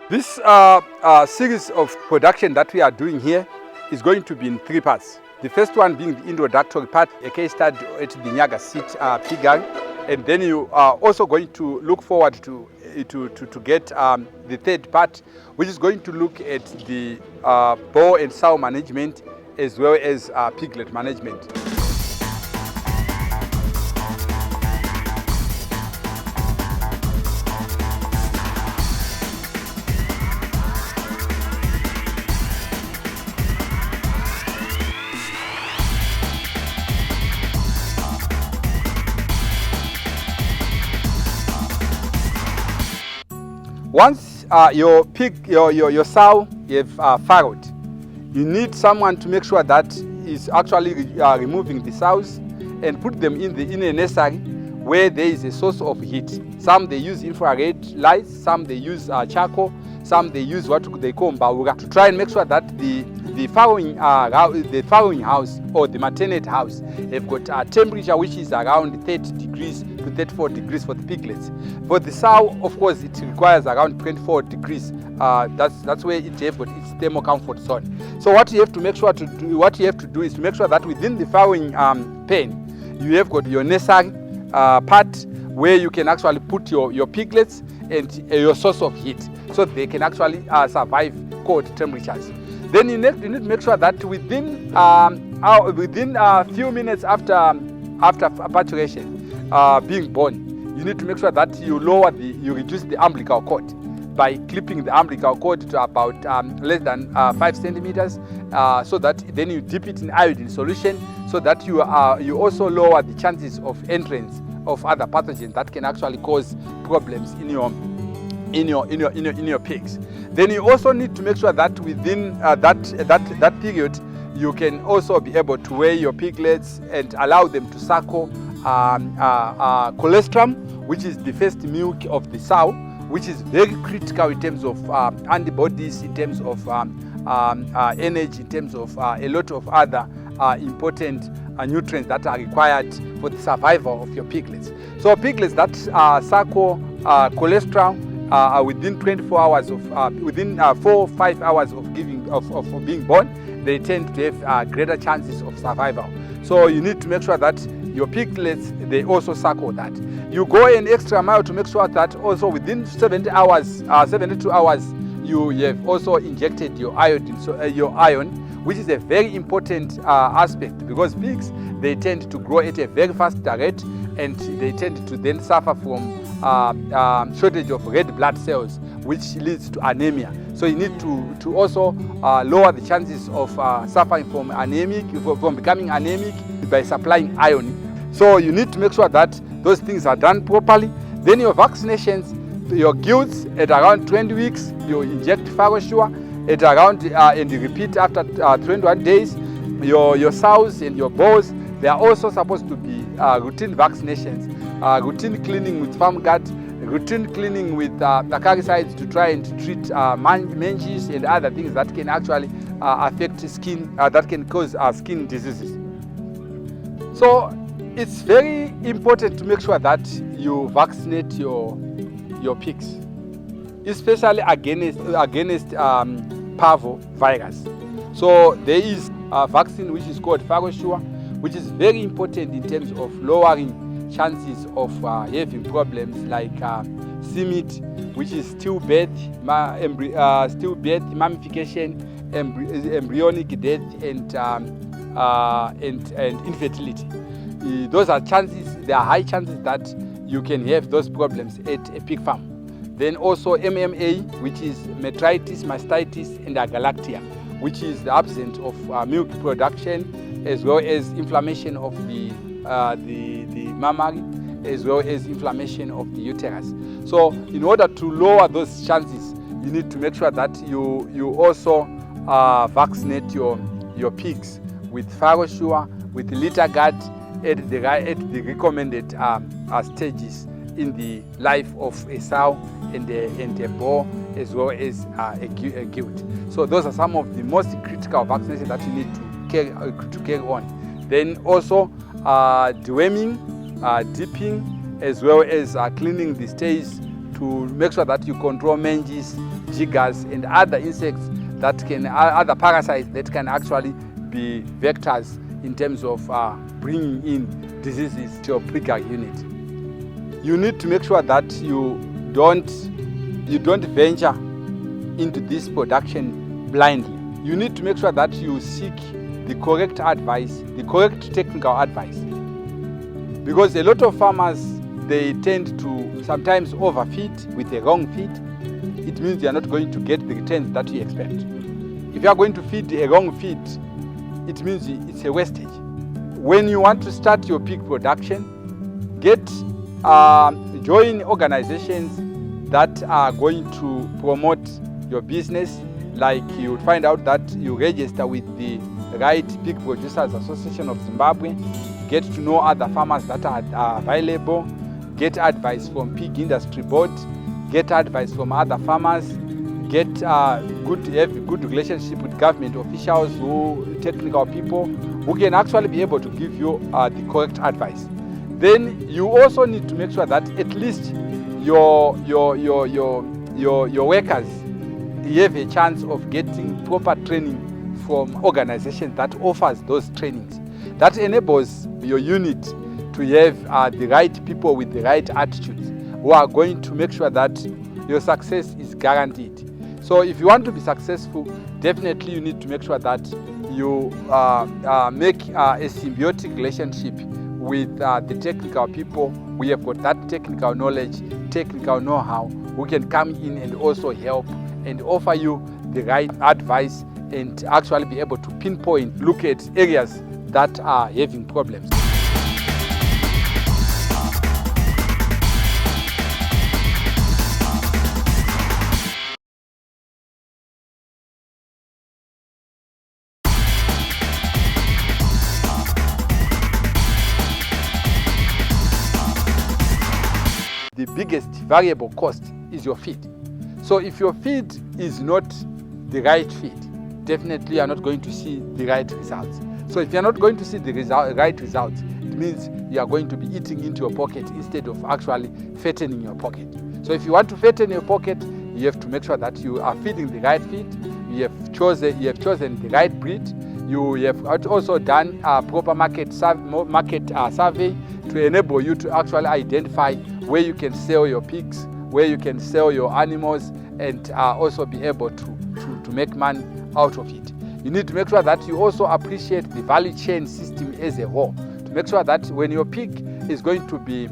This series of production that we are doing here is going to be in 3 parts. The first one being the introductory part, a case study at the Nyaga Seat piggery, and then you are also going to look forward to get the third part, which is going to look at the boar and sow management as well as piglet management. Once your sow you have farrowed, you need someone to make sure that is actually removing the sows and put them in a nursery where there is a source of heat. Some they use infrared lights, some they use charcoal, some they use what they call mbaura to try and make sure that the farrowing house or the maternity house have got a temperature which is around 30 degrees to 34 degrees for the piglets. For the sow, of course, it requires around 24 degrees. That's where it have got its thermal comfort zone. So what you have to make sure to do is to make sure that within the farrowing pen, you have got your nursery part where you can actually put your piglets and your source of heat, so they can actually survive cold temperatures. Then you need to make sure that within a few minutes after parturition, being born, you need to make sure that you reduce the umbilical cord by clipping the umbilical cord to about less than 5 centimeters, so that then you dip it in iodine solution, so that you also lower the chances of entrance of other pathogens that can actually cause problems in your pigs. Then you also need to make sure that within that period, you can also be able to weigh your piglets and allow them to suckle colostrum, which is the first milk of the sow, which is very critical in terms of antibodies, in terms of energy, in terms of a lot of other important nutrients that are required for the survival of your piglets. So piglets that suckle colostrum within 24 hours within 4 or 5 hours of being born, they tend to have greater chances of survival. So you need to make sure that your piglets, they also suckle that. You go an extra mile to make sure that also within 72 hours, you have also injected your iodine, your iron, which is a very important aspect, because pigs, they tend to grow at a very fast rate, and they tend to then suffer from shortage of red blood cells, which leads to anemia. So you need to also lower the chances of suffering from becoming anemic by supplying iron. So you need to make sure that those things are done properly. Then your vaccinations, your gilts at around 20 weeks, you inject Farosure at around and you repeat after 21 days. Your sows and your boars, they are also supposed to be routine vaccinations, routine cleaning with farm gut, routine cleaning with acaricides to try and treat mange and other things that can actually affect skin, that can cause skin diseases. So it's very important to make sure that you vaccinate your pigs, especially against parvo virus. So there is a vaccine which is called Farosure, which is very important in terms of lowering chances of having problems like CMIT, which is stillbirth, mummification, embryonic death, and infertility. Those are chances. There are high chances that you can have those problems at a pig farm. Then also MMA, which is metritis, mastitis, and agalactia, which is the absence of milk production, as well as inflammation of the mammary, as well as inflammation of the uterus. So in order to lower those chances, you need to make sure that you also vaccinate your pigs with Farosure, with litter guard at the recommended stages in the life of a sow and a boar, as well as a gilt. So those are some of the most critical vaccinations that you need to carry on. Then also deworming, dipping, as well as cleaning the stays to make sure that you control manges, jiggers, and other insects that can, other parasites that can actually be vectors in terms of bringing in diseases to your piggery unit. You need to make sure that you don't venture into this production blindly. You need to make sure that you seek the correct advice, the correct technical advice. Because a lot of farmers, they tend to sometimes overfeed with a wrong feed. It means you are not going to get the returns that you expect. If you are going to feed a wrong feed, it means it's a wastage. When you want to start your pig production, join organizations that are going to promote your business. Like you would find out that you register with the Right Pig Producers Association of Zimbabwe, get to know other farmers that are available, get advice from Pig Industry Board, get advice from other farmers, have a good relationship with government officials, technical people who can actually be able to give you the correct advice. Then you also need to make sure that at least your workers have a chance of getting proper training from organizations that offers those trainings. That enables your unit to have the right people with the right attitudes who are going to make sure that your success is guaranteed. So if you want to be successful, definitely you need to make sure that you make a symbiotic relationship with the technical people. We have got that technical knowledge, technical know-how, who can come in and also help and offer you the right advice and actually be able to pinpoint, look at areas that are having problems. The biggest variable cost is your feed. So if your feed is not the right feed, definitely you are not going to see the right results. So if you are not going to see the right results, it means you are going to be eating into your pocket instead of actually fattening your pocket. So if you want to fatten your pocket, you have to make sure that you are feeding the right feed, you have chosen the right breed, you have also done a proper market survey to enable you to actually identify where you can sell your pigs, where you can sell your animals, and also be able to make money out of it. You need to make sure that you also appreciate the value chain system as a whole, to make sure that when your pig is going to be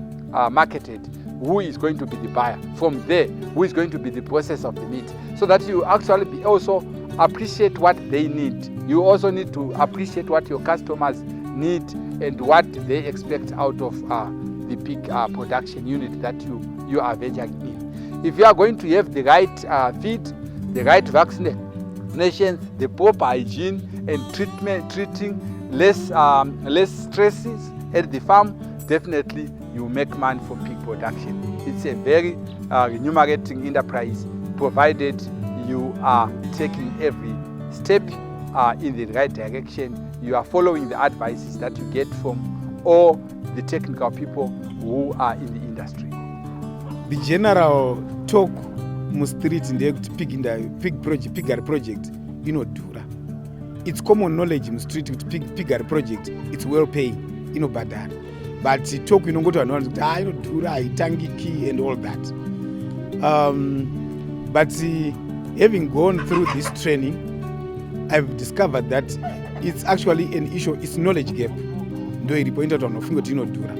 marketed, who is going to be the buyer? From there, who is going to be the processor of the meat? So that you actually also appreciate what they need. You also need to appreciate what your customers need and what they expect out of the pig production unit that you are venturing in. If you are going to have the right feed, the right vaccinations, the proper hygiene and treating less stresses at the farm, definitely you make money from pig production. It's a very remunerating enterprise, provided you are taking every step in the right direction. You are following the advices that you get from all the technical people who are in the industry. The general talk mustreet ndeyekuti piggery project inodhura. It's common knowledge mustreet kuti piggery project it's well paying, inobhadhara. But talk inongoti vanhu vanoti kuti inodhura, haitangiki and all that. But having gone through this training, I've discovered that it's actually an issue, it's knowledge gap. Ndo iripo inoita kuti vanhu vafunge kuti inodhura.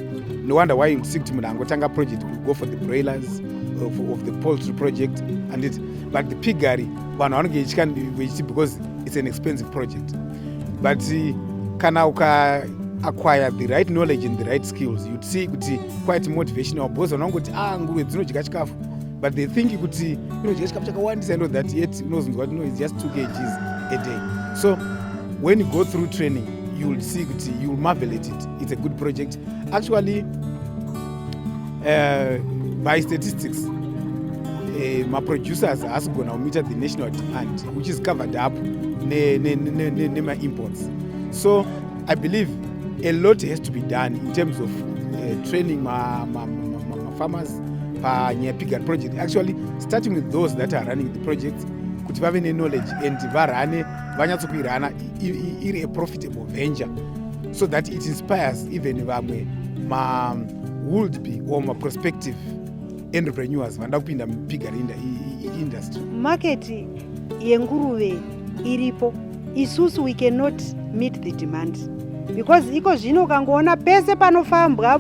No wonder why you see kuti munhu angotanga project could go for the broilers of the poultry project and it, but the piggery vanhu vanonge vechiti because it's an expensive project. But kana acquire the right knowledge and the right skills, you'd see kuti quite motivational because vanongoti nguruve dzinodya chikafu, but they think kuti inodya chikafu chakawandisa and all that, yet unozonzwa kuti no, it's just 2 kgs a day. So when you go through training, you will see kuti you will marvel at it. It's a good project. Actually, by statistics, my producers has gone to meet the national demand, which is covered up my imports. So I believe a lot has to be done in terms of training my farmers, panyaya piggery project, actually starting with those that are running the projects, kuti vave knowledge and varane vanyatsokuirana iri a profitable venture, so that it inspires even vamwe would be or prospective entrepreneurs vanoda kupinda mupiggery industry. Market yenguruve iripo, isusu we cannot meet the demand, because iko zvino ukangoona pese panofambwa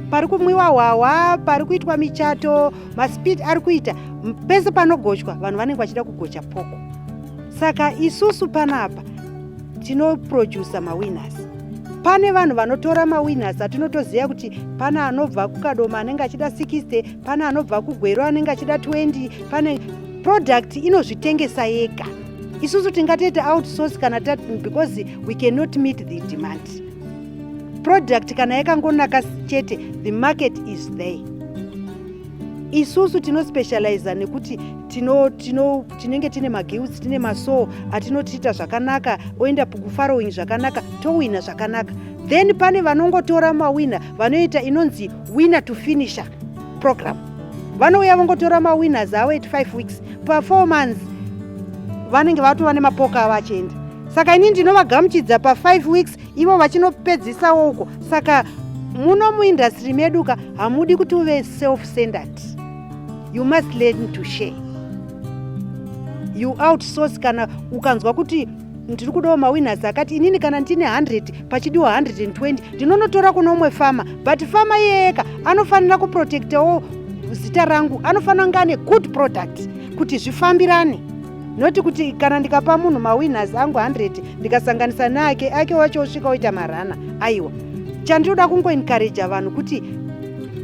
pari kumwiwa hwahwa, pari kuitwa michato, maspeed ari kuita, pese panogochwa vanhu vanenge vachida kugocha poko. Saka isusu panapa tinoproducer mawinners. Pane vanhu vanotora mawinners atinotoziva kuti pane anobva kukadoma anenge achida 60, pane anobva kugwero anenge achida 20, pane product inozvitengesa yega. Isusu tingatete outsource kana because we cannot meet the demand. Product kana yakangonaka chete, the market is there. Isusu tinospecialize nekuti tinenge tine magills, tine masoul atinotiita zvakanaka, oenda kufarrowing zvakanaka, towina zvakanaka. Then pane vanongotora mawinner vanoita inonzi winner to finisher program. Vanouya vangotora mawinners avo at 5 weeks, per 4 months vanenge vatova nemapoka avachienda. Saka ini ndinovagamuchidza pa 5 weeks ivo vachinopedzisa uko. Saka muno muindustry meduka hamudi kuti uve self-centered. You must learn to share. You outsource kana ukanzwa kuti ndiri kudawo mawinners akati, inini kana ndine 100 pachidiwa 120 ndinonotora kuno umwe fama, but fama yeka anofanira kuprotectawo zita rangu, anofanira ngane good product kuti zvifambirane. Noti kuti kana ndikapa munhu mawinners angu 100 ndikasanganisa nake ake wacho usvika oita marana. Aiwa, chandinoda kungoencourage vanhu kuti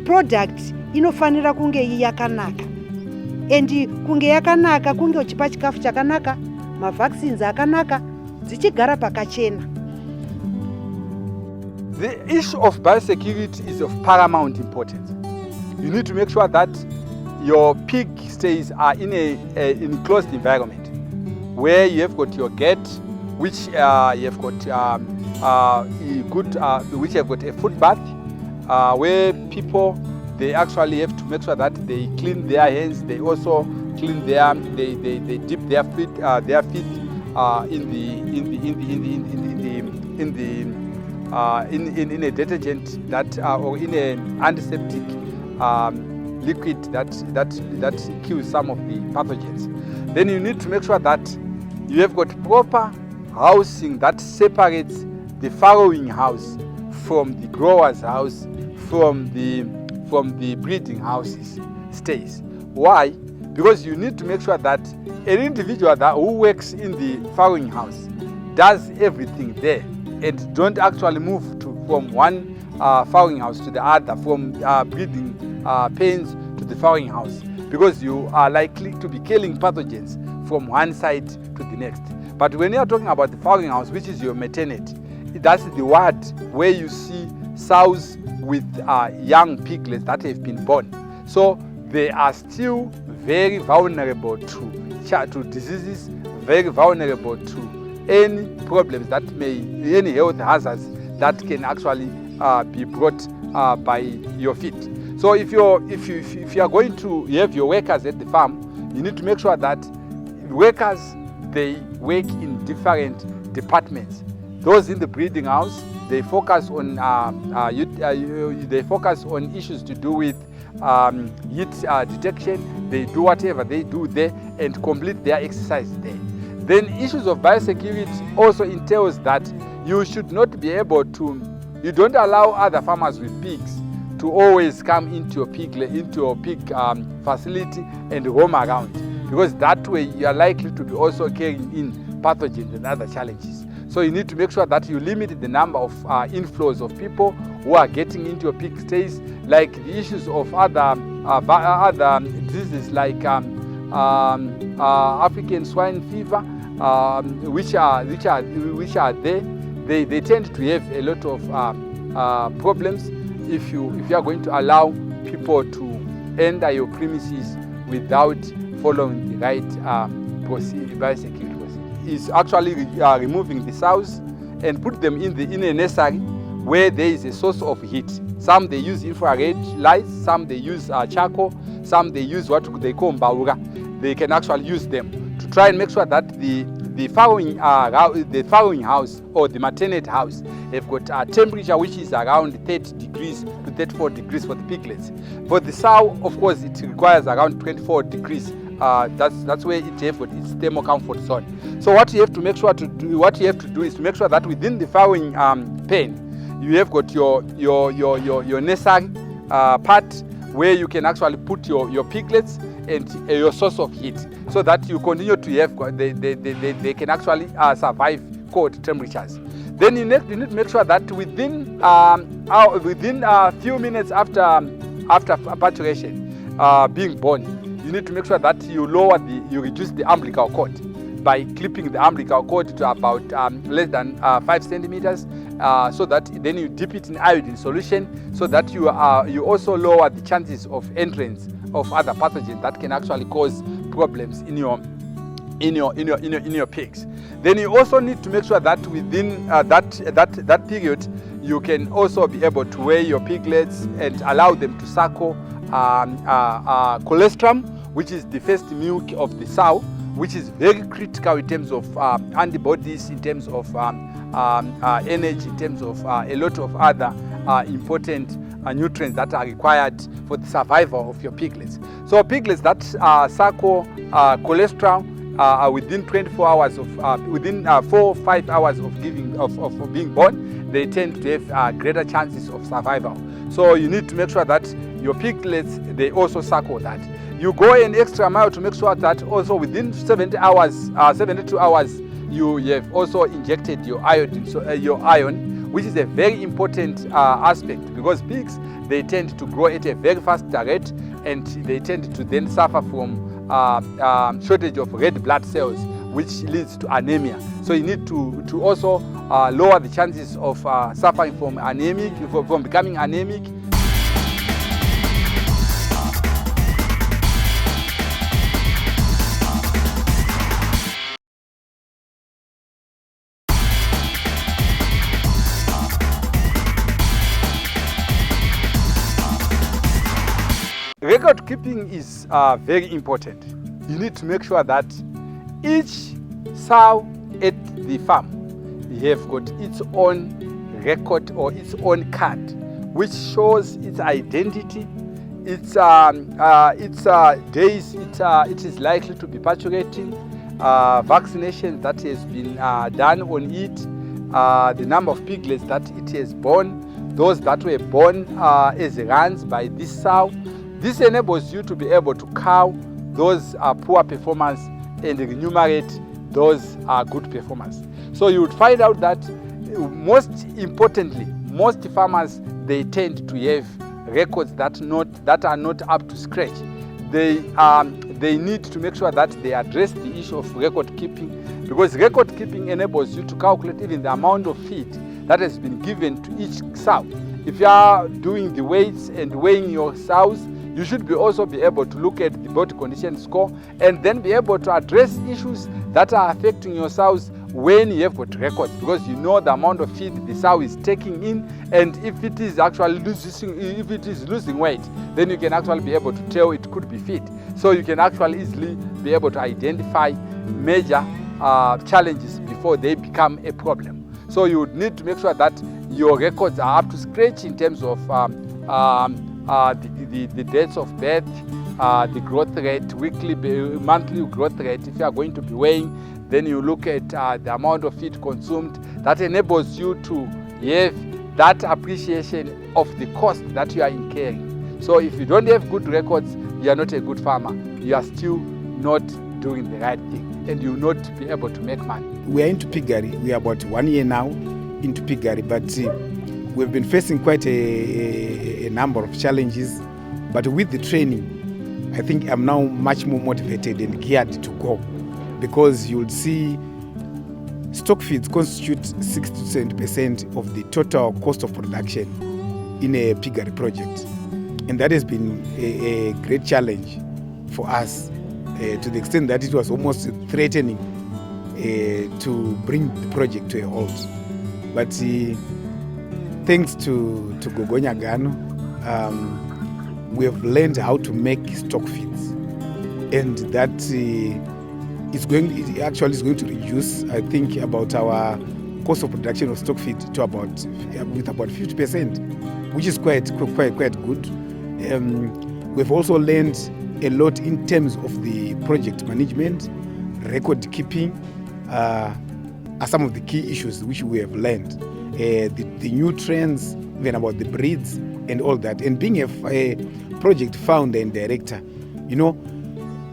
product inofanira kunge yakanaka, and kunge yakanaka kunge uchipa chikafu chakanaka, mavaccines akanaka, dzichigara pakachena. The issue of biosecurity is of paramount importance. You need to make sure that your pig stays are in a enclosed environment where you have got your gate, which you have got which have got a foot bath, where people they actually have to make sure that they clean their hands. They also clean they dip their feet in a detergent that or in an antiseptic liquid that kills some of the pathogens. Then you need to make sure that you have got proper housing that separates the farrowing house from the grower's house, from the breeding houses stays. Why? Because you need to make sure that an individual who works in the farrowing house does everything there and don't actually move from one farrowing house to the other, from breeding pens to the farrowing house, because you are likely to be killing pathogens from one side to the next. But when you are talking about the farrowing house, which is your maternity, that's the ward where you see sows with young piglets that have been born. So they are still very vulnerable to diseases, very vulnerable to any problems that any health hazards that can actually be brought by your feet. So if you are going to have your workers at the farm, you need to make sure that workers, they work in different departments. Those in the breeding house, they focus on issues to do with heat detection. They do whatever they do there and complete their exercise there. Then issues of biosecurity also entails that you should not be able to, you don't allow other farmers with pigs to always come into your pig facility and roam around, because that way you are likely to be also carrying in pathogens and other challenges. So you need to make sure that you limit the number of inflows of people who are getting into your pig stays, like the issues of other diseases like African swine fever, which are there. They tend to have a lot of problems if you are going to allow people to enter your premises without following the right biosecurity procedure. Is actually removing the sows and put them in a nursery where there is a source of heat. Some they use infrared lights, some they use charcoal. Some they use what they call mbaura. They can actually use them to try and make sure that the following house or the maternate house have got a temperature which is around 30 degrees to 34 degrees for the piglets. For the sow, of course, it requires around 24 degrees. That's where it have got its thermal comfort zone. So what you have to make sure to do, is to make sure that within the following pen, you have got your nursery part where you can actually put your piglets and your source of heat, so that you continue to have they can actually survive cold temperatures. Then you need to make sure that within a few minutes after parturition being born, you need to make sure that you reduce the umbilical cord by clipping the umbilical cord to about less than 5 centimeters, so that then you dip it in iodine solution, so that you also lower the chances of entrance of other pathogens that can actually cause problems in your pigs. Then you also need to make sure that within that period, you can also be able to weigh your piglets and allow them to suckle colostrum, which is the first milk of the sow, which is very critical in terms of antibodies, in terms of energy, in terms of a lot of other important nutrients that are required for the survival of your piglets. So piglets that suckle colostrum within 24 hours within 4 or 5 hours of being born, they tend to have greater chances of survival. So you need to make sure that your piglets, they also suckle that. You go an extra mile to make sure that also within 72 hours, you have also injected your iodine, your iron, which is a very important aspect, because pigs, they tend to grow at a very fast rate, and they tend to then suffer from shortage of red blood cells, which leads to anemia. So you need to also lower the chances of suffering from becoming anemic. Record keeping is very important. You need to make sure that each sow at the farm have got its own record or its own card, which shows its identity, its days it is likely to be parturiting, vaccinations that has been done on it, the number of piglets that it has born, those that were born as runs by this sow. This enables you to be able to count those poor performers and enumerate those good performers. So you would find out that most importantly, most farmers, they tend to have records that are not up to scratch. They need to make sure that they address the issue of record keeping, because record keeping enables you to calculate even the amount of feed that has been given to each sow. If you are doing the weights and weighing your sows, you should also be able to look at the body condition score and then be able to address issues that are affecting your sows when you have got records, because you know the amount of feed the sow is taking in, and if it is actually losing weight, then you can actually be able to tell it could be feed. So you can actually easily be able to identify major challenges before they become a problem. So you would need to make sure that your records are up to scratch in terms of the dates of birth, the growth rate, weekly, monthly growth rate. If you are going to be weighing, then you look at the amount of feed consumed. That enables you to have that appreciation of the cost that you are incurring. So if you don't have good records, you are not a good farmer. You are still not doing the right thing, and you will not be able to make money. We are into piggery. We are about 1 year now into piggery, but we've been facing quite a number of challenges. But with the training, I think I'm now much more motivated and geared to go, because you'll see stock feeds constitute 60 to 70% of the total cost of production in a piggery project. And that has been a great challenge for us, to the extent that it was almost threatening to bring the project to a halt. But thanks to Gogo Nyagano, we have learned how to make stock feeds, and that it actually is going to reduce, I think, about our cost of production of stock feed to about 50%, which is quite good. We've also learned a lot in terms of the project management, record keeping, are some of the key issues which we have learned. The new trends, even about the breeds and all that. And being a project founder and director,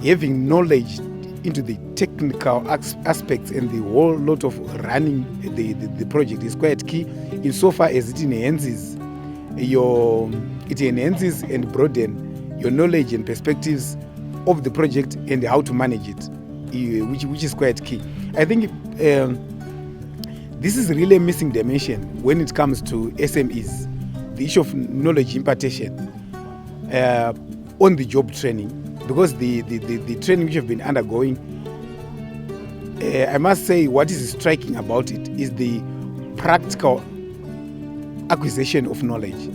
having knowledge into the technical aspects and the whole lot of running the project is quite key, insofar as it enhances and broaden your knowledge and perspectives of the project and how to manage it, which is quite key. I think this is really a missing dimension when it comes to SMEs, the issue of knowledge impartation on the job training, because the training which have been undergoing, I must say what is striking about it is the practical acquisition of knowledge.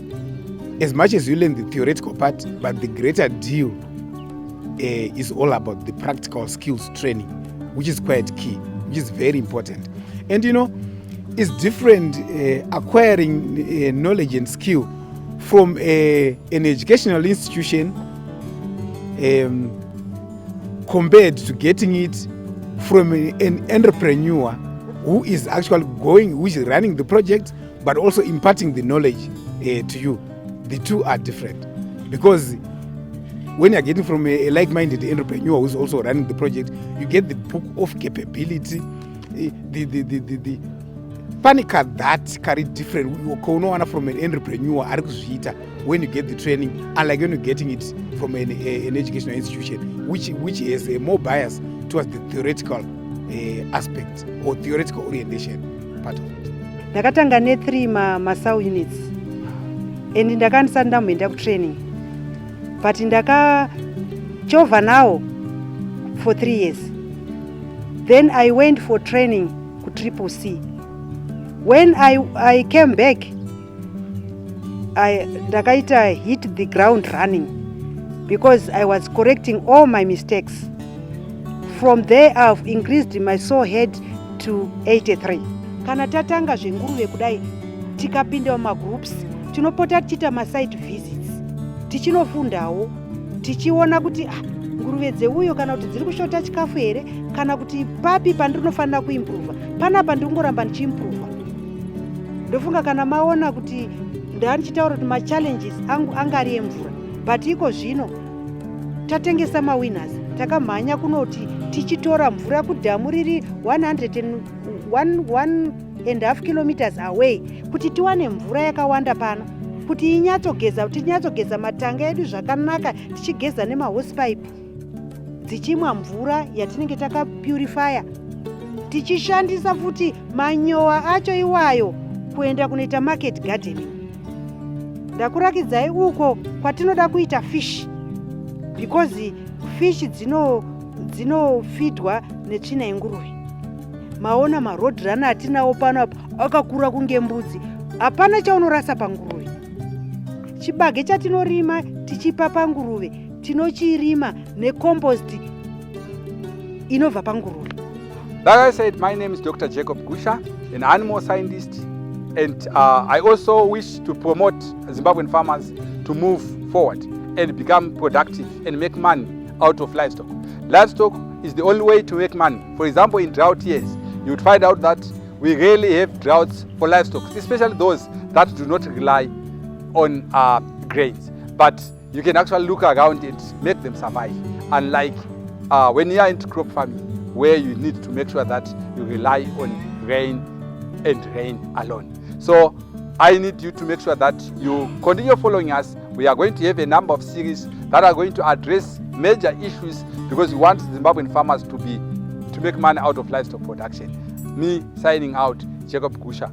As much as you learn the theoretical part, but the greater deal is all about the practical skills training, which is quite key, which is very important. And it's different acquiring knowledge and skill from an educational institution compared to getting it from an entrepreneur who is actually who is running the project, but also imparting the knowledge to you. The two are different, because when you're getting from a like-minded entrepreneur who's also running the project, you get the book of capability, the panica that carry different from an entrepreneur when you get the training, unlike when you're getting it from an educational institution, which has a more bias towards the theoretical aspect or theoretical orientation part of it. Ndakatanga ne3 masau units and ndakandisa ndamboenda kutraining, but ndakachovha nawo for 3 years. Then I went for training ku CCC. When I came back, ndakaita hit the ground running, because I was correcting all my mistakes. From there I've increased my saw head to 83. Kana tatanga zvenguruve kudai, tikapinda mumagroups, tinopota tichita masite visits, tichinofundawo, tichiona kuti nguruve dzeuyo kana kuti dziri kushota chikafu here, kana kuti papi pandinofanira kuimprova, panapa ndingoramba ndichiimprova. Ndofunga kana maona kuti ndanichitaura kuti machallenges angu angari emvura, but iko zvino tatengesa mawinners, takamhanya kunoti tichitora mvura kudhamu riri 1.5 kilometers away, kuti tiwane mvura yakawanda pano, kuti tinyatsogeza matanga edu zvakanaka, tichigeza nemahosepipe, dzichimwa mvura yatinenge takapurifya, tichishandisa futi manyowa acho iwayo kuenda kunoita market gardening. Ndakurakidzai uko kwatinoda kuita fish, because fish dzinofeedwa netsvina yenguruve. Maona maroadrunner atinawo pano apa akakura kunge mbudzi, hapana chaunorasa panguruve. Chibage chatinorima tichipa panguruve, tinochirima necompost inobva panguruve. Like I said, my name is Dr. Jacob Gusha, an animal scientist, and I also wish to promote Zimbabwean farmers to move forward and become productive and make money out of livestock. Livestock is the only way to make money. For example, in drought years, you would find out that we rarely have droughts for livestock, especially those that do not rely on grains. But you can actually look around and make them survive. Unlike when you are into crop farming, where you need to make sure that you rely on rain and rain alone. So I need you to make sure that you continue following us. We are going to have a number of series that are going to address major issues, because we want Zimbabwean farmers to make money out of livestock production. Me signing out, Jacob Gusha.